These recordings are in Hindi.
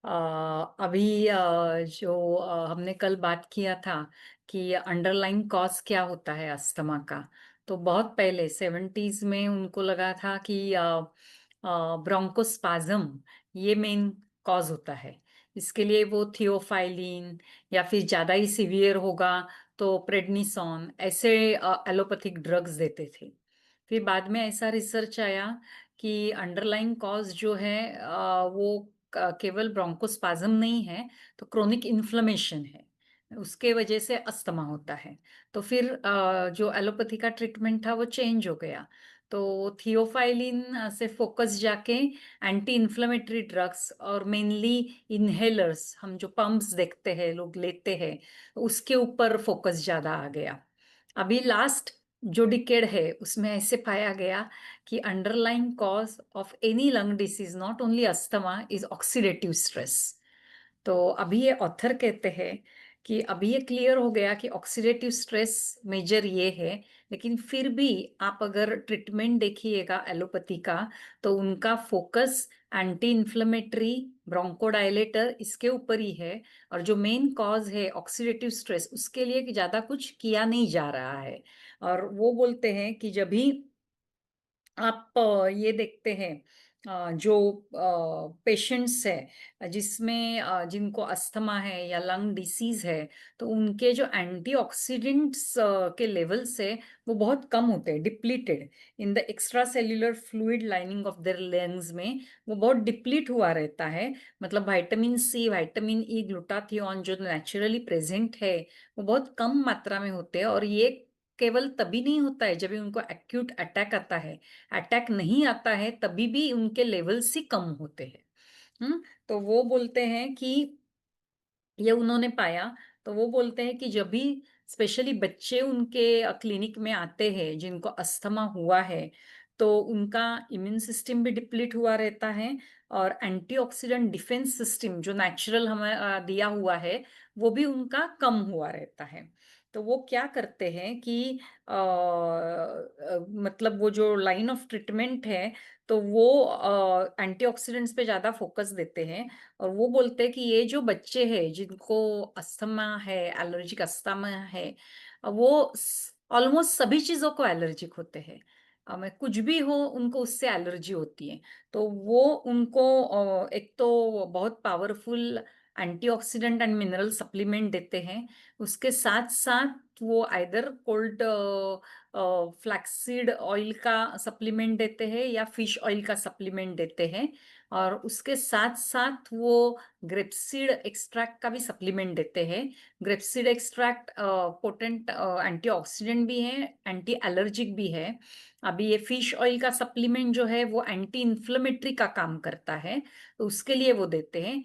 अभी जो हमने कल बात किया था कि अंडरलाइन कॉज क्या होता है अस्थमा का। तो बहुत पहले 70s में उनको लगा था कि ब्रोंकोस्पाज्म ये मेन कॉज होता है। इसके लिए वो थियोफाइलिन या फिर ज़्यादा ही सिवियर होगा तो प्रेडनिसोन ऐसे एलोपैथिक ड्रग्स देते थे। फिर बाद में ऐसा रिसर्च आया कि अंडरलाइन कॉज जो है वो केवल ब्रोंकोस्पाज्म नहीं है, तो क्रोनिक इन्फ्लेमेशन है। उसके वजह से अस्थमा होता है। तो फिर जो एलोपैथी का ट्रीटमेंट था वो चेंज हो गया। तो थियोफाइलिन से फोकस जाके एंटी इन्फ्लेमेटरी ड्रग्स और मेनली इनहेलर्स, हम जो पंप्स देखते हैं लोग लेते हैं, उसके ऊपर फोकस ज्यादा आ गया। अभी लास्ट जो डिकेड है उसमें ऐसे पाया गया कि underline cause of any lung disease, not only asthma, is oxidative stress. तो अभी ये ऑथर कहते हैं कि अभी ये क्लियर हो गया कि ऑक्सीडेटिव स्ट्रेस मेजर ये है। लेकिन फिर भी आप अगर ट्रीटमेंट देखिएगा एलोपैथी का, तो उनका फोकस एंटी इन्फ्लेमेटरी, ब्रोंकोडायलेटर इसके ऊपर ही है। और जो मेन कॉज है ऑक्सीडेटिव स्ट्रेस, उसके लिए ज्यादा कुछ किया नहीं जा रहा है। और वो बोलते हैं कि जब भी आप ये देखते हैं जो पेशेंट्स है जिसमें जिनको अस्थमा है या लंग डिसीज है, तो उनके जो एंटीऑक्सीडेंट्स के लेवल्स है वो बहुत कम होते हैं, depleted in the extracellular fluid lining of their lungs में। वो बहुत डिप्लीट हुआ रहता है। मतलब vitamin C, vitamin E, glutathione जो नेचुरली प्रेजेंट है वो बहुत कम मात्रा में होते हैं। और ये केवल तभी नहीं होता है जब भी उनको एक्यूट अटैक आता है। अटैक नहीं आता है तभी भी उनके लेवल्स ही कम होते हैं। तो वो बोलते हैं कि ये उन्होंने पाया। तो वो बोलते हैं कि जब भी स्पेशली बच्चे उनके क्लिनिक में आते हैं जिनको अस्थमा हुआ है, तो उनका इम्यून सिस्टम भी डिप्लीट हुआ रहता है। और एंटीऑक्सीडेंट डिफेंस सिस्टम जो नेचुरल हमें दिया हुआ है वो भी उनका कम हुआ रहता है। तो वो क्या करते हैं कि मतलब वो जो लाइन ऑफ ट्रीटमेंट है, तो वो एंटीऑक्सीडेंट्स पे ज्यादा फोकस देते हैं। और वो बोलते हैं कि ये जो बच्चे हैं जिनको अस्थमा है, एलर्जिक अस्थमा है, वो ऑलमोस्ट सभी चीजों को एलर्जिक होते हैं। मैं कुछ भी हो उनको उससे एलर्जी होती है। तो वो उनको एक तो बहुत powerful antioxidant and mineral supplement देते हैं। उसके साथ साथ वो आइदर कोल्ड फ्लैक्सीड ऑयल का सप्लीमेंट देते हैं या फिश ऑयल का सप्लीमेंट देते हैं। और उसके साथ साथ वो ग्रेपसीड एक्सट्रैक्ट का भी सप्लीमेंट देते हैं। ग्रेपसीड एक्सट्रैक्ट पोटेंट एंटीऑक्सीडेंट भी है, एंटी एलर्जिक भी है। अभी ये फिश ऑयल का सप्लीमेंट जो है वो एंटी इन्फ्लेमेटरी का काम करता है, तो उसके लिए वो देते हैं।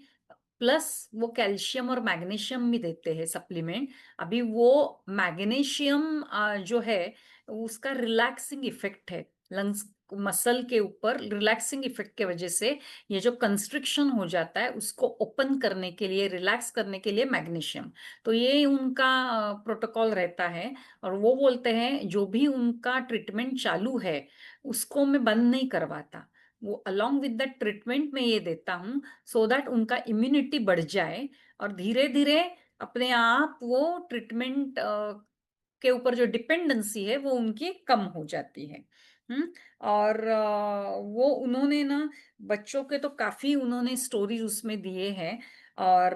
प्लस वो कैल्शियम और मैग्नीशियम भी देते हैं सप्लीमेंट। अभी वो मैग्नीशियम जो है उसका रिलैक्सिंग इफेक्ट है लंग्स मसल के ऊपर। रिलैक्सिंग इफेक्ट के वजह से ये जो कंस्ट्रिक्शन हो जाता है उसको ओपन करने के लिए, रिलैक्स करने के लिए मैग्नीशियम। तो ये उनका प्रोटोकॉल रहता है। और वो बोलते हैं जो भी उनका ट्रीटमेंट चालू है उसको मैं बंद नहीं करवाता। वो अलोंग विद द ट्रीटमेंट में ये देता हूँ सो दैट उनका इम्यूनिटी बढ़ जाए। और धीरे धीरे अपने आप वो ट्रीटमेंट के ऊपर जो डिपेंडेंसी है वो उनकी कम हो जाती है। हम्म और वो उन्होंने ना बच्चों के तो काफी उन्होंने स्टोरीज उसमें दिए हैं। और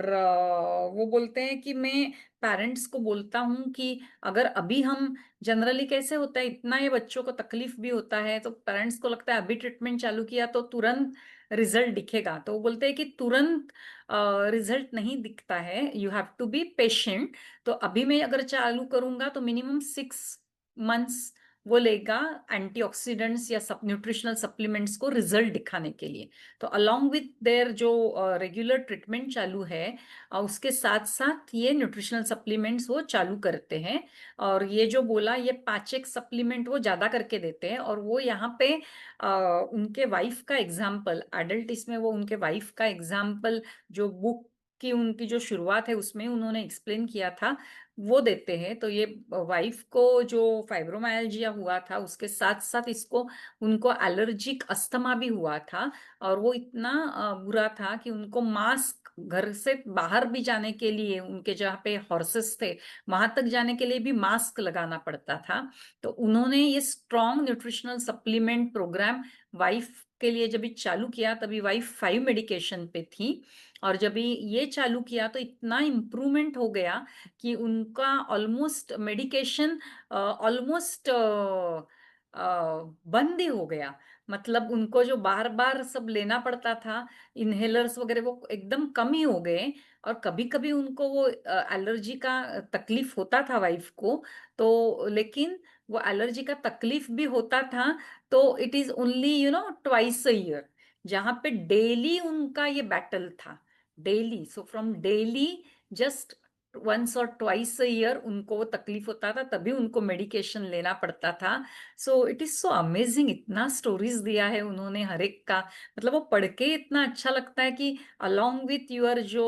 वो बोलते हैं कि मैं पेरेंट्स को बोलता हूँ कि अगर अभी हम, जनरली कैसे होता है, इतना ये बच्चों को तकलीफ भी होता है तो पेरेंट्स को लगता है अभी ट्रीटमेंट चालू किया तो तुरंत रिजल्ट दिखेगा। तो वो बोलते हैं कि तुरंत रिजल्ट नहीं दिखता है, you have to be patient. तो अभी मैं अगर चालू करूंगा तो मिनिमम 6 मंथ्स वो लेगा एंटीऑक्सीडेंट्स या सब न्यूट्रिशनल सप्लीमेंट्स को रिजल्ट दिखाने के लिए। तो अलोंग विथ देयर जो रेगुलर ट्रीटमेंट चालू है, उसके साथ साथ ये न्यूट्रिशनल सप्लीमेंट्स वो चालू करते हैं। और ये जो बोला, ये 5 सप्लीमेंट वो ज्यादा करके देते हैं। और वो यहाँ पे उनके वाइफ का एग्जाम्पल, एडल्ट इसमें वो उनके वाइफ का एग्जाम्पल जो बुक की उनकी जो शुरुआत है उसमें उन्होंने एक्सप्लेन किया था, वो देते हैं। तो ये वाइफ को जो फाइब्रोमाइल्जिया हुआ था उसके साथ साथ इसको उनको एलर्जिक अस्थमा भी हुआ था, और वो इतना बुरा था कि उनको मास्क, घर से बाहर भी जाने के लिए, उनके जहाँ पे हॉर्सेस थे वहां तक जाने के लिए भी मास्क लगाना पड़ता था। तो उन्होंने ये strong nutritional supplement programme wife के लिए जब भी चालू किया, तभी वाइफ 5 मेडिकेशन पे थी। और जब भी ये चालू किया तो इतना इम्प्रूवमेंट हो गया कि उनका ऑलमोस्ट मेडिकेशन ऑलमोस्ट बंद ही हो गया। मतलब उनको जो बार बार सब लेना पड़ता था, इनहेलर्स वगैरह, वो एकदम कम ही हो गए। और कभी कभी उनको वो एलर्जी का तकलीफ होता था वाइफ को, तो लेकिन वो एलर्जी का तकलीफ भी होता था तो it is only twice a year, जहाँ पे डेली उनका ये बैटल था, daily. So from daily, just once और ट्वाइस अ ईयर उनको वो तकलीफ होता था, तभी उनको मेडिकेशन लेना पड़ता था। So it is so amazing, इतना स्टोरीज दिया है उन्होंने हर एक का। मतलब वो पढ़ के इतना अच्छा लगता है कि अलोंग विथ योर जो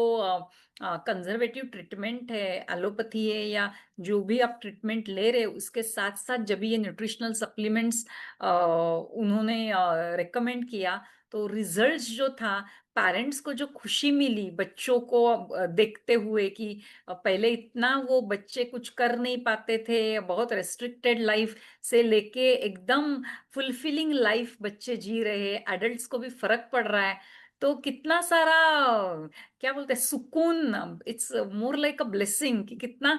कंजर्वेटिव ट्रीटमेंट है, एलोपैथी है, या जो भी आप ट्रीटमेंट ले रहे हो, उसके साथ साथ जब ये न्यूट्रिशनल सप्लीमेंट्स उन्होंने रेकमेंड किया, तो रिजल्ट्स जो था, पेरेंट्स को जो खुशी मिली बच्चों को देखते हुए कि पहले इतना वो बच्चे कुछ कर नहीं पाते थे, बहुत रेस्ट्रिक्टेड लाइफ से लेके एकदम फुलफिलिंग लाइफ बच्चे जी रहे हैं, एडल्ट्स को भी फर्क पड़ रहा है। तो कितना सारा, क्या बोलते हैं, सुकून, it's more like a blessing, कि कितना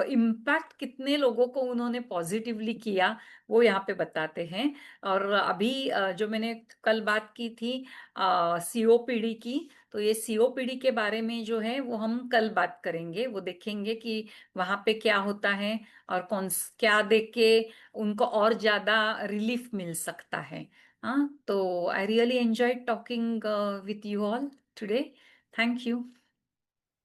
इम्पैक्ट कितने लोगों को उन्होंने पॉजिटिवली किया, वो यहाँ पे बताते हैं। और अभी जो मैंने कल बात की थी सीओपीडी की, तो ये सीओपीडी के बारे में जो है वो हम कल बात करेंगे, वो देखेंगे कि वहाँ पे क्या होता है और क्या देख के उनको और ज्यादा रिलीफ मिल सकता है। हाँ, तो I really enjoy talking with you all today. Thank you.